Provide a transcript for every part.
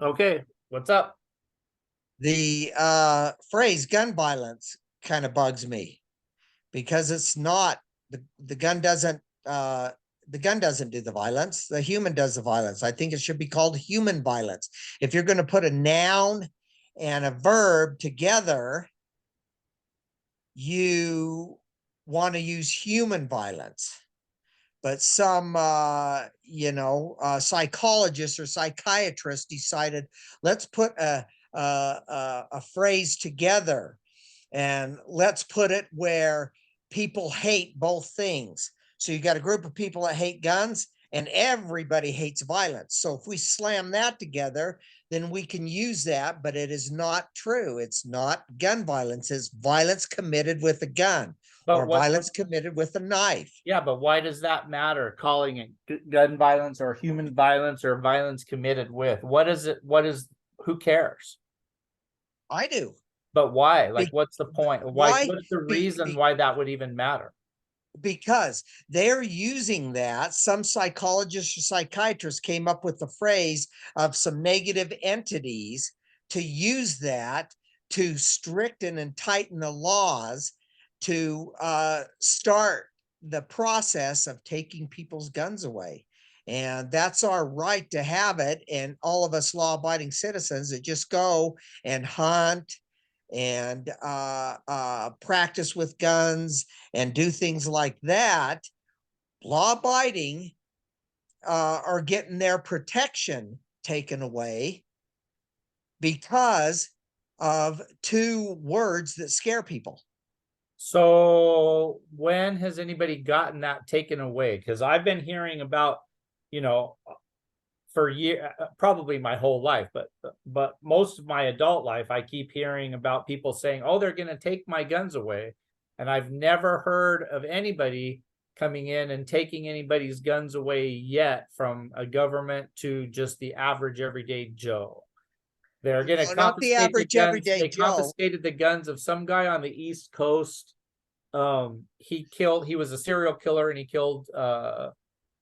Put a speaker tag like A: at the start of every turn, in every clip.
A: Okay, what's up?
B: The phrase gun violence kind of bugs me because it's not the gun doesn't the gun doesn't do the violence. The human does the violence. I think it should be called human violence. If you're going to put a noun and a verb together, you want to use human violence. But some psychologists or psychiatrists decided, let's put a phrase together and let's put it where people hate both things. So you got a group of people that hate guns and everybody hates violence. So if we slam that together, then we can use that, but it is not true. It's not gun violence, it's violence committed with a gun
A: But
B: or
A: what?
B: violence committed with a knife.
A: Yeah, but why does that matter? Calling it gun violence or human violence or violence committed with? What is it? What is? Who cares?
B: I do.
A: But why? Like,
B: Be,
A: what's the point? Why?
B: why?
A: What's the
B: Be,
A: reason
B: be,
A: why that would even matter?
B: because they're using that. Some psychologists or psychiatrists came up with the phrase of some negative entities to use that to stricten and tighten the laws to start the process of taking people's guns away. And that's our right to have it. And all of us law abiding citizens that just go and hunt and practice with guns and do things like that, law abiding, are getting their protection taken away because of two words that scare people.
A: So when has anybody gotten that taken away? Because I've been hearing about, you know, for year probably my whole life, but most of my adult life, I keep hearing about people saying, "Oh, they're going to take my guns away," and I've never heard of anybody coming in and taking anybody's guns away yet, from a government to just the average everyday Joe. They're going to
B: No, not the
A: confiscate the
B: average
A: guns.
B: everyday
A: They
B: Joe.
A: confiscated the guns of some guy on the East Coast. He was a serial killer and he killed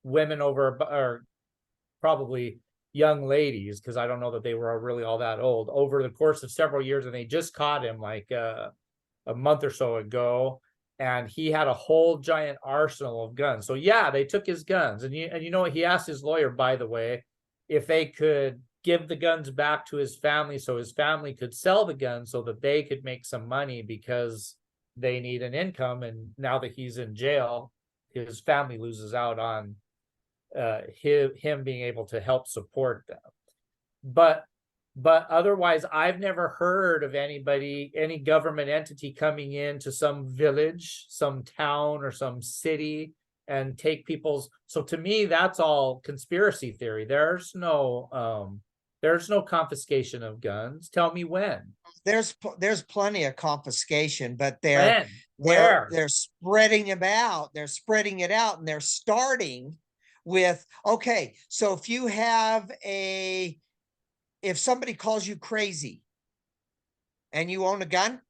A: women over, or probably young ladies, because I don't know that they were really all that old, over the course of several years, and they just caught him like a month or so ago, and he had a whole giant arsenal of guns. So yeah, they took his guns, and you know what? He asked his lawyer, by the way, if they could give the guns back to his family so his family could sell the guns so that they could make some money, because they need an income, and now that he's in jail, his family loses out on him being able to help support them. But otherwise, I've never heard of anybody, any government entity coming into some village, some town, or some city and take people's. So to me, that's all conspiracy theory. There's no confiscation of guns. Tell me when.
B: There's plenty of confiscation, but they're
A: When?
B: they're
A: Where?
B: they're spreading them out. They're spreading it out, and they're starting with, okay, so if somebody calls you crazy and you own a gun,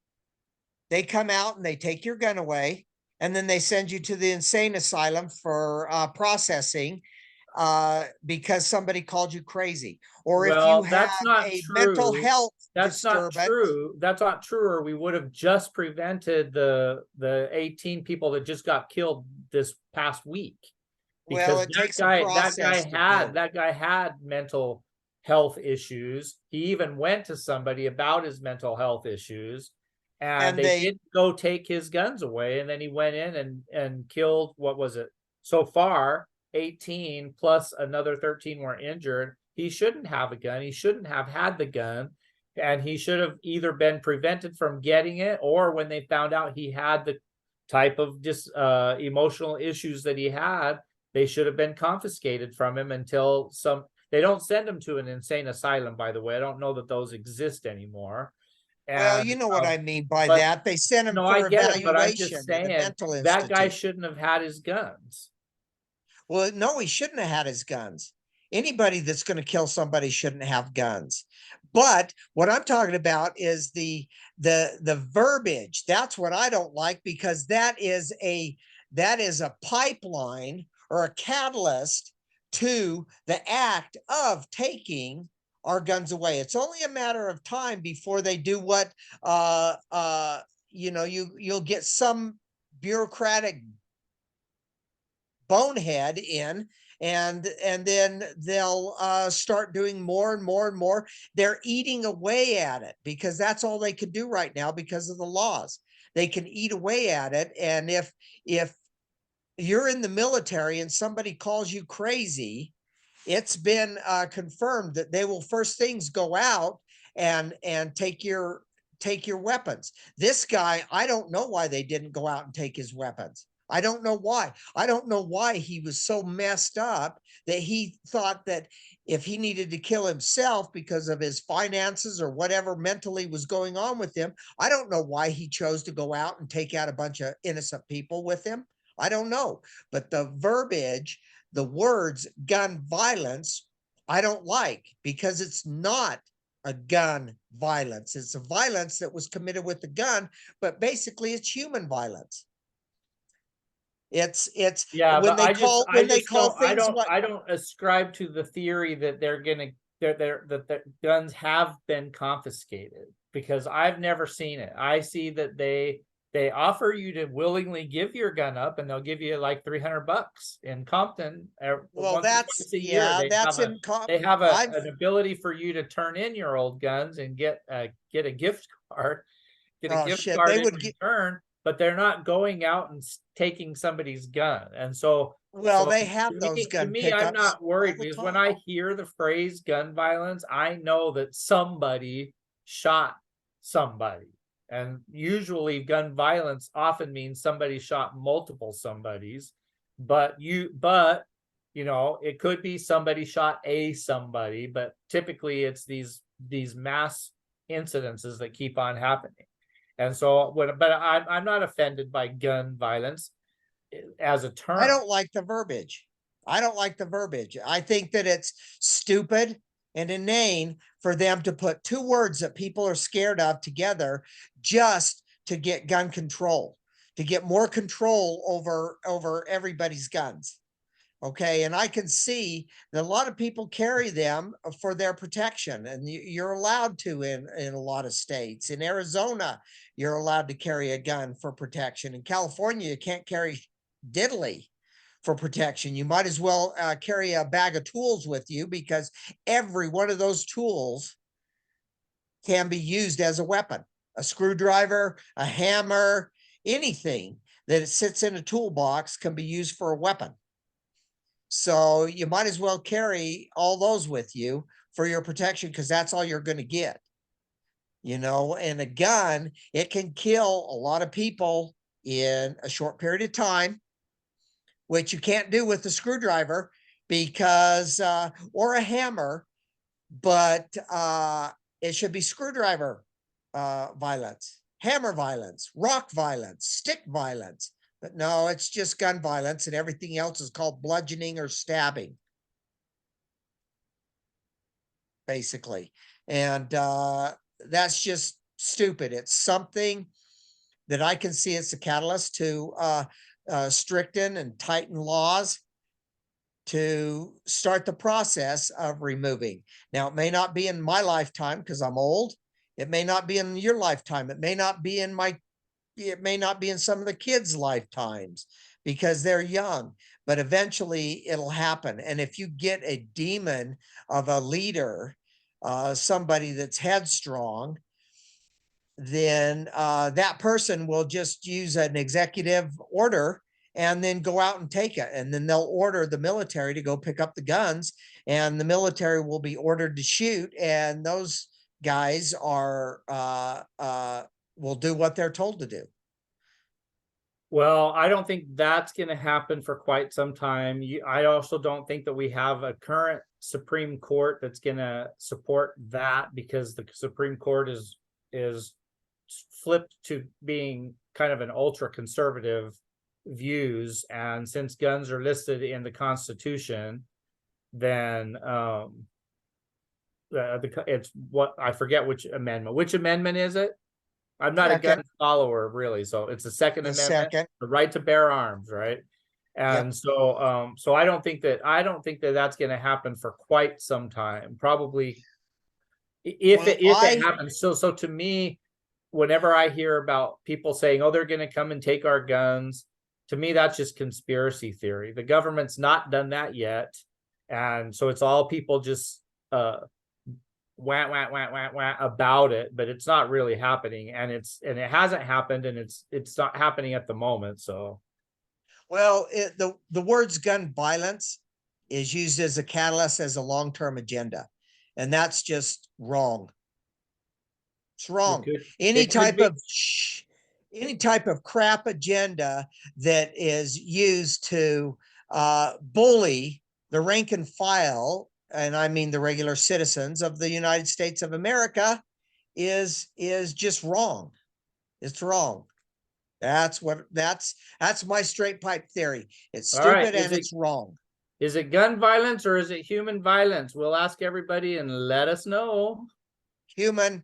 B: they come out and they take your gun away, and then they send you to the insane asylum for processing because somebody called you crazy. Or if you
A: Well,
B: have
A: that's not
B: a mental
A: true.
B: health
A: That's not
B: disturbance,
A: true. That's not true, or we would have just prevented the 18 people that just got killed this past week.
B: well,
A: Because
B: it takes a process to do.
A: that guy had mental health issues. He even went to somebody about his mental health issues, and
B: And
A: they
B: they
A: did go take his guns away, and then he went in and killed, what was it? So far, 18 plus another 13 were injured. He shouldn't have a gun. He shouldn't have had the gun. And he should have either been prevented from getting it, or when they found out he had the type of emotional issues that he had, they should have been confiscated from him until some. They don't send him to an insane asylum, by the way. I don't know that those exist anymore.
B: Well,
A: And
B: you know what I mean by
A: but
B: that. They sent him
A: no, I
B: for
A: get it, but I'm just
B: evaluation to the
A: saying
B: mental
A: that guy
B: institute.
A: shouldn't have had his guns.
B: Well, no, he shouldn't have had his guns. Anybody that's going to kill somebody shouldn't have guns. But what I'm talking about is the verbiage. That's what I don't like, because that is a pipeline or a catalyst to the act of taking our guns away. It's only a matter of time before they do what, you know, you'll get some bureaucratic bonehead in, and then they'll start doing more and more and more. They're eating away at it because that's all they can do right now because of the laws. They can eat away at it. And if you're in the military and somebody calls you crazy, it's been confirmed that they will first things go out and take your weapons. This guy, I don't know why they didn't go out and take his weapons. I don't know why. I don't know why he was so messed up that he thought that if he needed to kill himself because of his finances or whatever mentally was going on with him, I don't know why he chose to go out and take out a bunch of innocent people with him. I don't know. But the verbiage, the words gun violence, I don't like, because it's not a gun violence. It's a violence that was committed with a gun, but basically it's human violence. It's
A: Yeah,
B: when
A: but
B: they call things what
A: I don't ascribe to the theory that that the guns have been confiscated, because I've never seen it. I see that they offer you to willingly give your gun up, and they'll give you like $300 in Compton.
B: well,
A: Once or
B: that's,
A: twice a year,
B: yeah, that's in
A: they have
B: I've
A: an ability for you to turn in your old guns and get a gift card, get a
B: oh
A: gift
B: shit,
A: card
B: they
A: in
B: would get,
A: return, but they're not going out and taking somebody's gun. And so,
B: well, they have those
A: to
B: gun
A: me, I'm
B: pickups
A: not
B: all
A: worried,
B: the
A: because when
B: time.
A: I hear the phrase gun violence, I know that somebody shot somebody. And usually gun violence often means somebody shot multiple somebodies, but you know, it could be somebody shot somebody, but typically it's these mass incidences that keep on happening. And so but I'm not offended by gun violence as a term.
B: I don't like the verbiage. I don't like the verbiage. I think that it's stupid and inane for them to put two words that people are scared of together just to get gun control, to get more control over everybody's guns. Okay, and I can see that a lot of people carry them for their protection, and you're allowed to in a lot of states. In Arizona, you're allowed to carry a gun for protection. In California, you can't carry diddly for protection. You might as well carry a bag of tools with you, because every one of those tools can be used as a weapon. A screwdriver, a hammer, anything that it sits in a toolbox can be used for a weapon. So you might as well carry all those with you for your protection, because that's all you're going to get. You know, and a gun, it can kill a lot of people in a short period of time, which you can't do with a screwdriver because, or a hammer, but it should be screwdriver violence, hammer violence, rock violence, stick violence. But no, it's just gun violence, and everything else is called bludgeoning or stabbing, basically. And that's just stupid. It's something that I can see it's a catalyst to stricten and tighten laws to start the process of removing. Now, it may not be in my lifetime because I'm old. It may not be in your lifetime. It may not be in some of the kids' lifetimes because they're young, but eventually it'll happen. And if you get a demon of a leader, somebody that's headstrong, then that person will just use an executive order and then go out and take it. And then they'll order the military to go pick up the guns, and the military will be ordered to shoot. And those guys will do what they're told to do.
A: Well, I don't think that's going to happen for quite some time. I also don't think that we have a current Supreme Court that's going to support that, because the Supreme Court is flipped to being kind of an ultra conservative views. And since guns are listed in the Constitution, then it's what I forget which amendment. Which amendment is it? I'm not a gun follower, really. So it's the Second Amendment, the right to bear arms, right? And yep. So I don't think that that's going to happen for quite some time. Probably If
B: Well,
A: it happens, so to me, whenever I hear about people saying, "Oh, they're going to come and take our guns," to me that's just conspiracy theory. The government's not done that yet, and so it's all people just wah about it, but it's not really happening, and it hasn't happened, and it's not happening at the moment. So
B: well, the words gun violence is used as a catalyst as a long-term agenda, and that's just wrong. It's wrong. Any
A: it could
B: type
A: be.
B: of any type of crap agenda that is used to bully the rank and file, and I mean the regular citizens of the United States of America, is just wrong. It's wrong. That's my straight pipe theory. It's
A: All right,
B: stupid and it's wrong.
A: is it gun violence or is it human violence? We'll ask everybody and let us know.
B: Human.